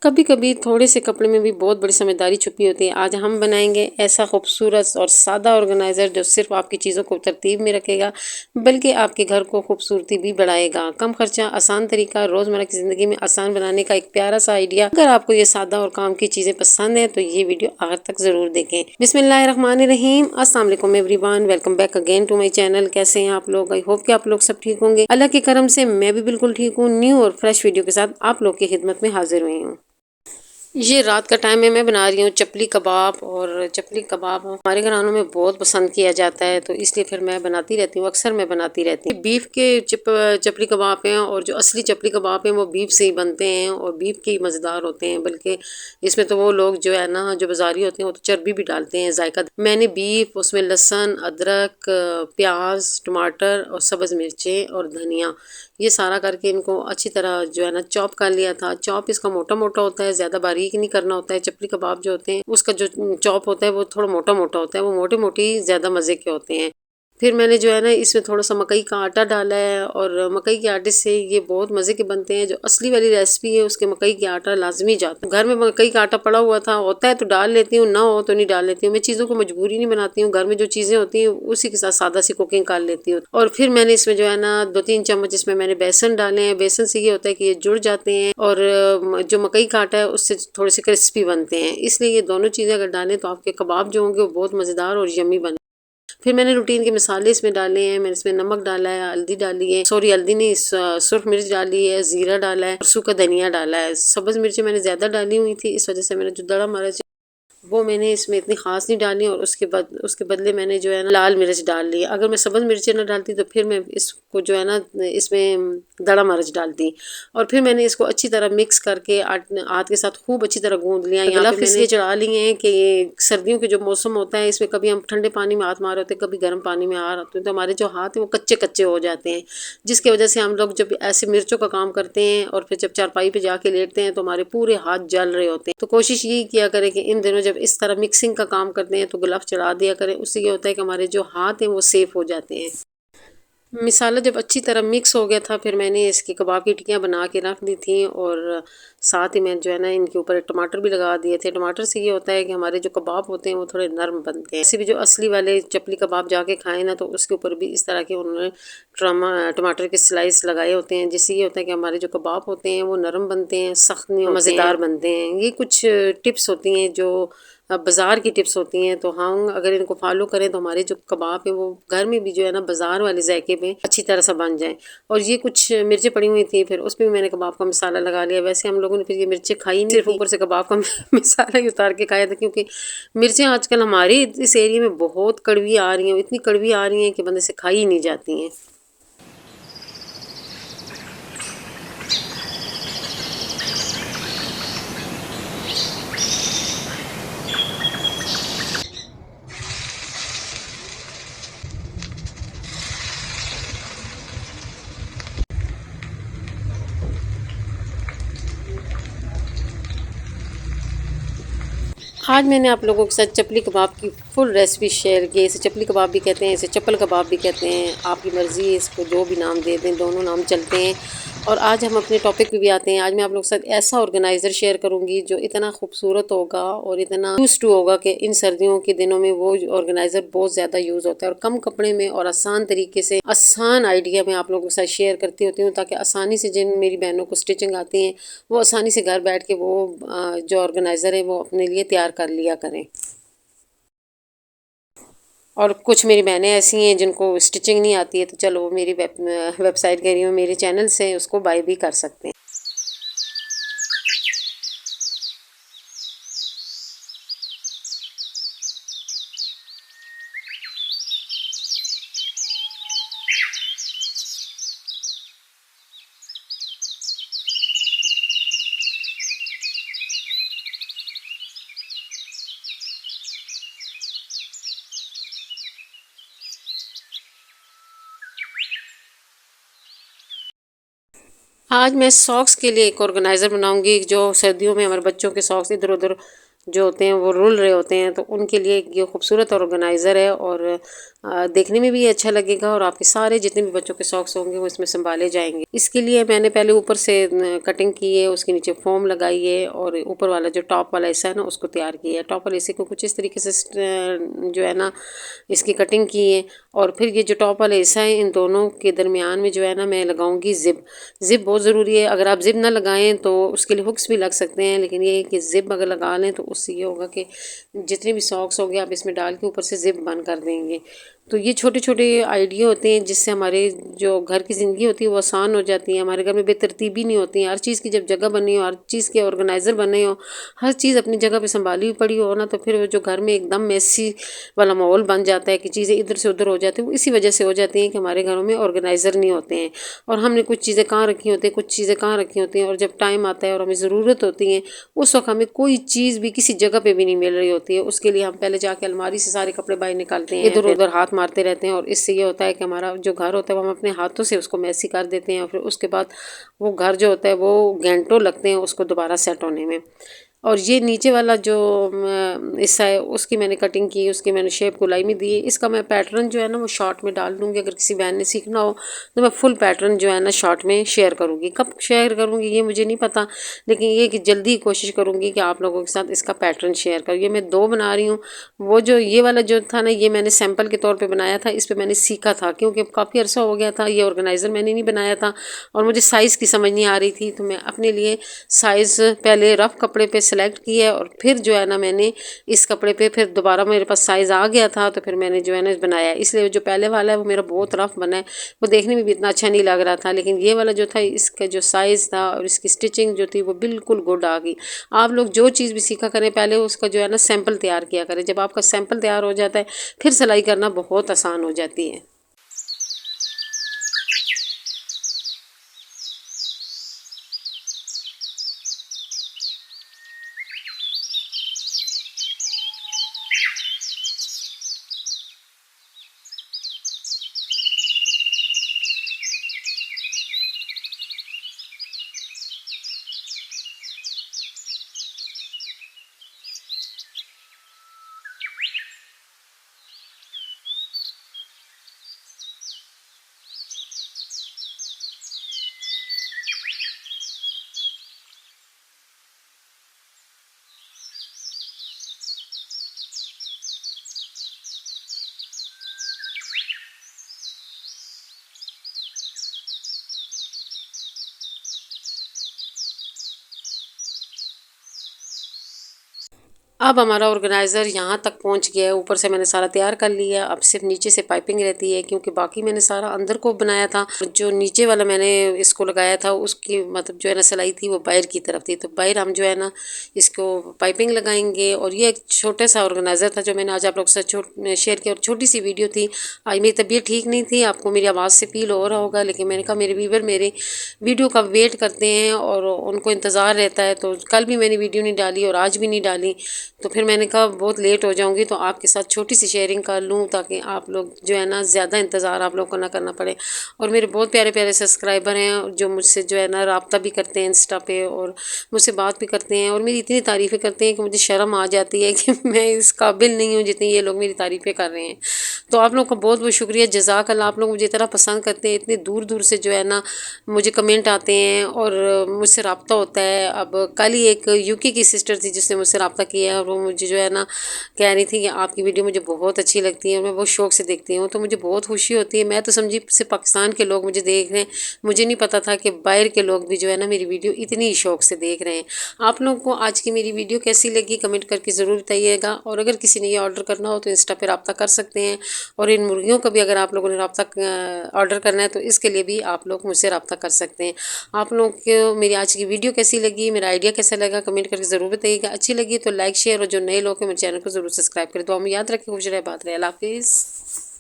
कभी कभी थोड़े से कपड़े में भी बहुत बड़ी समझदारी छुपी होती है। आज हम बनाएंगे ऐसा खूबसूरत और सादा ऑर्गेनाइजर जो सिर्फ आपकी चीज़ों को तरतीब में रखेगा बल्कि आपके घर को खूबसूरती भी बढ़ाएगा। कम खर्चा, आसान तरीका, रोज़मर्रा की ज़िंदगी में आसान बनाने का एक प्यारा सा आइडिया। अगर आपको ये सादा और काम की चीज़ें पसंद है तो ये वीडियो आखिर तक ज़रूर देखें। बिस्मिल्लाहिर्रहमानिर्रहीम, अस्सलाम वालेकुम everyone, welcome back again to my channel. कैसे हैं आप लोग? आई होप कि आप लोग सब ठीक होंगे। अल्लाह के करम से मैं भी बिल्कुल ठीक हूँ। न्यू और फ्रेश वीडियो के साथ आप लोग की खिदमत में हाजिर हुई हूँ। ये रात का टाइम है, मैं बना रही हूँ चपली कबाब। और चपली कबाब हमारे घरानों में बहुत पसंद किया जाता है तो इसलिए फिर मैं बनाती रहती हूँ, अक्सर मैं बनाती रहती हूँ। बीफ के चपली कबाब हैं और जो असली चपली कबाब हैं वो बीफ से ही बनते हैं और बीफ के ही मज़ेदार होते हैं। बल्कि इसमें तो वो लोग जो है ना, जो बाजारी होते हैं वो तो चर्बी भी डालते हैं जायका। मैंने बीफ, उसमें लहसुन, अदरक, प्याज, टमाटर और सब्ज़ मिर्चें और धनिया, ये सारा करके इनको अच्छी तरह जो है ना चॉप कर लिया था। चॉप इसका मोटा मोटा होता है, ज़्यादा बारीक नहीं करना होता है। चपली कबाब जो होते हैं उसका जो चॉप होता है वो थोड़ा मोटा मोटा होता है, वो मोटे मोटी ज़्यादा मज़े के होते हैं। फिर मैंने जो है ना इसमें थोड़ा सा मकई का आटा डाला है और मकई के आटे से ये बहुत मज़े के बनते हैं। जो असली वाली रेसिपी है उसके मकई के आटा लाजमी जाता है। घर में मकई का आटा पड़ा हुआ था, होता है तो डाल लेती हूँ, ना हो तो नहीं डाल लेती हूँ। मैं चीज़ों को मजबूरी नहीं बनाती हूँ, घर में जो चीज़ें होती हैं उसी के साथ सादा सी कुकिंग कर लेती हूँ। और फिर मैंने इसमें जो है ना 2-3 चम्मच इसमें मैंने बेसन डाले हैं। बेसन से ये होता है कि ये जुड़ जाते हैं और जो मकई का आटा है उससे थोड़े से क्रिस्पी बनते हैं। इसलिए ये दोनों चीज़ें अगर डालें तो आपके कबाब जो होंगे वो बहुत मज़ेदार और यम्मी बने। फिर मैंने रूटीन के मसाले इसमें डाले हैं। मैंने इसमें नमक डाला है, हल्दी डाली है, सॉरी हल्दी नहीं, सुर्ख मिर्च डाली है, जीरा डाला है और सूखा धनिया डाला है। सब्ज़ मिर्ची मैंने ज़्यादा डाली हुई थी, इस वजह से मैंने जो दड़ा मिर्च वो मैंने इसमें इतनी खास नहीं डाली और उसके बदले मैंने जो है ना लाल मिर्च डाल ली। अगर मैं सब्ज़ मिर्ची ना डालती तो फिर मैं इसको जो है ना इसमें दड़ा मिर्च डालती। और फिर मैंने इसको अच्छी तरह मिक्स करके हाथ के साथ खूब अच्छी तरह गूंद लिया। यहाँ पे इसलिए चढ़ा लिए हैं कि ये सर्दियों के जो मौसम होता है इसमें कभी हम ठंडे पानी में हाथ मार होते हैं, कभी गर्म पानी में हाथ होते हैं, तो हमारे जो हाथ हैं वो कच्चे कच्चे हो जाते हैं, जिसकी वजह से हम लोग जब ऐसे मिर्चों का काम करते हैं और फिर जब चारपाई पे जाके लेटते हैं तो हमारे पूरे हाथ जल रहे होते हैं। तो कोशिश यही किया करें कि इन दिनों जब इस तरह मिक्सिंग का काम करते हैं तो ग्लव्स चढ़ा दिया करें। उससे ये होता है कि हमारे जो हाथ हैं वो सेफ हो जाते हैं। मिसाला जब अच्छी तरह मिक्स हो गया था फिर मैंने इसकी कबाब की टिक्कियाँ बना के रख दी थी और साथ ही मैं जो है ना इनके ऊपर टमाटर भी लगा दिए थे। टमाटर से ये होता है कि हमारे जो कबाब होते हैं वो थोड़े नरम बनते हैं। ऐसे भी जो असली वाले चपली कबाब जाके खाएं ना तो उसके ऊपर भी इस तरह के उन्होंने टमाटर के स्लाइस लगाए होते हैं, जिससे ये होता है कि हमारे जो कबाब होते हैं वो नरम बनते हैं, सख्त नहीं, मज़ेदार बनते हैं। ये कुछ टिप्स होती हैं जो बाज़ार की टिप्स होती हैं, तो हम अगर इनको फॉलो करें तो हमारे जो कबाब है वो घर में भी जो है ना बाज़ार वाले जायके में अच्छी तरह से बन जाएं। और ये कुछ मिर्चें पड़ी हुई थी, फिर उसमें भी मैंने कबाब का मसाला लगा लिया। वैसे हम लोगों ने फिर ये मिर्चें खाई नहीं, सिर्फ ऊपर से कबाब का मसाला ही उतार के खाया था, क्योंकि मिर्चें आजकल हमारे इस एरिया में बहुत कड़वी आ रही हैं, इतनी कड़वी आ रही हैं कि बंदे से खाई ही नहीं जाती हैं। आज मैंने आप लोगों के साथ चपली कबाब की फुल रेसिपी शेयर की। इसे चपली कबाब भी कहते हैं, इसे चप्पल कबाब भी कहते हैं, आपकी मर्ज़ी है, इसको जो भी नाम दे दें, दोनों नाम चलते हैं। और आज हम अपने टॉपिक पे भी आते हैं। आज मैं आप लोगों के साथ ऐसा ऑर्गेनाइज़र शेयर करूंगी जो इतना खूबसूरत होगा और इतना यूज टू होगा कि इन सर्दियों के दिनों में वो ऑर्गेनाइज़र बहुत ज़्यादा यूज़ होता है और कम कपड़े में और आसान तरीके से, आसान आइडिया में आप लोगों के साथ शेयर करती होती हूँ, ताकि आसानी से जिन मेरी बहनों को स्टिचिंग आती हैं वो आसानी से घर बैठ के वो जो ऑर्गेनाइज़र है वो अपने लिए तैयार कर लिया करें। और कुछ मेरी बहनें ऐसी हैं जिनको स्टिचिंग नहीं आती है, तो चलो वो मेरी वेबसाइट कह रही हूँ, मेरे चैनल से उसको बाय भी कर सकते हैं। आज मैं सॉक्स के लिए एक ऑर्गेनाइज़र बनाऊंगी। जो सर्दियों में हमारे बच्चों के सॉक्स इधर उधर जो होते हैं वो रुल रहे होते हैं, तो उनके लिए ये खूबसूरत ऑर्गेनाइज़र है। और देखने में भी अच्छा लगेगा और आपके सारे जितने भी बच्चों के सॉक्स होंगे वो इसमें संभाले जाएंगे। इसके लिए मैंने पहले ऊपर से कटिंग की है, उसके नीचे फोम लगाई है और ऊपर वाला जो टॉप वाला हिस्सा है ना उसको तैयार किया है। टॉप वाले हिस्से को कुछ इस तरीके से जो है ना इसकी कटिंग की है और फिर ये जो टॉप वाला हिस्सा है इन दोनों के दरमियान में जो है ना मैं लगाऊंगी जिप। जिप बहुत ज़रूरी है, अगर आप जिप ना लगाएं तो उसके लिए हुक्स भी लग सकते हैं, लेकिन ये है कि जिप अगर लगा लें तो उससे ये होगा कि जितने भी सॉक्स होंगे आप इसमें डाल के ऊपर से जिप बंद कर देंगे। तो ये छोटे छोटे आइडिया होते हैं जिससे हमारे जो घर की ज़िंदगी होती है वो आसान हो जाती है। हमारे घर में बेतरतीबी नहीं होती है, हर चीज़ की जब जगह बनी हो, हर चीज़ के ऑर्गेनाइज़र बने हो, हर चीज़ अपनी जगह पे संभाली हुई पड़ी हो ना, तो फिर वो जो घर में एकदम मेसी वाला माहौल बन जाता है कि चीज़ें इधर से उधर हो जाती है। वो इसी वजह से हो जाती हैं कि हमारे घरों में ऑर्गेनाइज़र नहीं होते हैं और हमने कुछ चीज़ें कहाँ रखी होती हैं, कुछ चीज़ें कहाँ रखी होती हैं, और जब टाइम आता है और हमें ज़रूरत होती है उस वक्त हमें कोई चीज़ भी किसी जगह पे भी नहीं मिल रही होती है। उसके लिए हम पहले जाके अलमारी से सारे कपड़े बाहर निकालते हैं, इधर उधर हाथ मारते रहते हैं और इससे ये होता है कि हमारा जो घर होता है वो हम अपने हाथों से उसको मैसी कर देते हैं और फिर उसके बाद वो घर जो होता है वो घंटों लगते हैं उसको दोबारा सेट होने में। और ये नीचे वाला जो हिस्सा है उसकी मैंने कटिंग की, उसकी मैंने शेप गोलाई में दी है। इसका मैं पैटर्न जो है ना वो शॉर्ट में डाल दूँगी। अगर किसी बहन ने सीखना हो तो मैं फुल पैटर्न जो है ना शॉर्ट में शेयर करूँगी। कब शेयर करूँगी ये मुझे नहीं पता, लेकिन ये कि जल्दी कोशिश करूँगी कि आप लोगों के साथ इसका पैटर्न शेयर करूँ। ये मैं 2 बना रही हूँ। वो जो ये वाला जो था ना ये मैंने सैंपल के तौर पे बनाया था, इस पे मैंने सीखा था क्योंकि काफ़ी अरसा हो गया था ये ऑर्गेनाइज़र मैंने नहीं बनाया था और मुझे साइज़ की समझ नहीं आ रही थी। तो मैं अपने लिए साइज़ पहले रफ़ कपड़े पे सेलेक्ट किया है और फिर जो है ना मैंने इस कपड़े पे फिर दोबारा मेरे पास साइज़ आ गया था तो फिर मैंने जो है ना बनाया। इसलिए जो पहले वाला है वो मेरा बहुत रफ़ बना है, वो देखने में भी इतना अच्छा नहीं लग रहा था, लेकिन ये वाला जो था इसका जो साइज़ था और इसकी स्टिचिंग जो थी वो बिल्कुल गुड आ गई। आप लोग जो चीज़ भी सीखा करें पहले उसका जो है ना सैंपल तैयार किया करें। जब आपका सैंपल तैयार हो जाता है फिर सिलाई करना बहुत आसान हो जाती है। अब हमारा ऑर्गेनाइज़र यहाँ तक पहुँच गया है, ऊपर से मैंने सारा तैयार कर लिया। अब सिर्फ नीचे से पाइपिंग रहती है क्योंकि बाकी मैंने सारा अंदर को बनाया था। जो नीचे वाला मैंने इसको लगाया था उसकी मतलब जो है ना सिलाई थी वो बाहर की तरफ थी, तो बाहर हम जो है ना इसको पाइपिंग लगाएंगे। और ये एक छोटा सा ऑर्गेनाइज़र था जो मैंने आज आप लोग से शेयर किया और छोटी सी वीडियो थी। आज मेरी तबीयत ठीक नहीं थी, आपको मेरी आवाज़ से फील हो रहा होगा, लेकिन मैंने कहा मेरे व्यूवर मेरे वीडियो का वेट करते हैं और उनको इंतज़ार रहता है। तो कल भी मैंने वीडियो नहीं डाली और आज भी नहीं डाली, तो फिर मैंने कहा बहुत लेट हो जाऊंगी तो आपके साथ छोटी सी शेयरिंग कर लूँ ताकि आप लोग जो है ना ज़्यादा इंतज़ार आप लोग को ना करना पड़े। और मेरे बहुत प्यारे प्यारे सब्सक्राइबर हैं जो मुझसे जो है ना रब्ता भी करते हैं इंस्टा पे और मुझसे बात भी करते हैं और मेरी इतनी तारीफ़ें करते हैं कि मुझे शर्म आ जाती है कि मैं इस काबिल नहीं हूँ जितनी ये लोग मेरी तारीफ़ें कर रहे हैं। तो आप लोग का बहुत बहुत शुक्रिया, जज़ाकल्लाह। आप लोग मुझे इतना पसंद करते हैं, इतने दूर दूर से जो है ना मुझे कमेंट आते हैं और मुझसे रब्ता होता है। अब कल ही एक यूके की सिस्टर थी जिसने मुझसे रब्ता किया और वो मुझे जो है ना कह रही थी कि आपकी वीडियो मुझे बहुत अच्छी लगती है और मैं बहुत शौक़ से देखती हूँ, तो मुझे बहुत खुशी होती है। मैं तो समझी सिर्फ पाकिस्तान के लोग मुझे देख रहे हैं, मुझे नहीं पता था कि बाहर के लोग भी जो है ना मेरी वीडियो इतनी ही शौक़ से देख रहे हैं। आप लोगों को आज की मेरी वीडियो कैसी लगी कमेंट करके ज़रूर बताइएगा। और अगर किसी ने ये ऑर्डर करना हो तो इंस्टा पर रब्ता कर सकते हैं। और इन मुर्गियों का भी अगर आप लोगों ने रब्ता ऑर्डर करना है तो इसके लिए भी आप लोग मुझसे रब्ता कर सकते हैं। आप लोगों को मेरी आज की वीडियो कैसी लगी, मेरा आइडिया कैसा लगा कमेंट करके ज़रूर बताइएगा। अच्छी लगी तो लाइक शेयर और जो नए लोग हैं मेरे चैनल को ज़रूर सब्सक्राइब करें। तो हम याद रखें, खुश रहे, बात रहे। अल्लाह हाफिज़।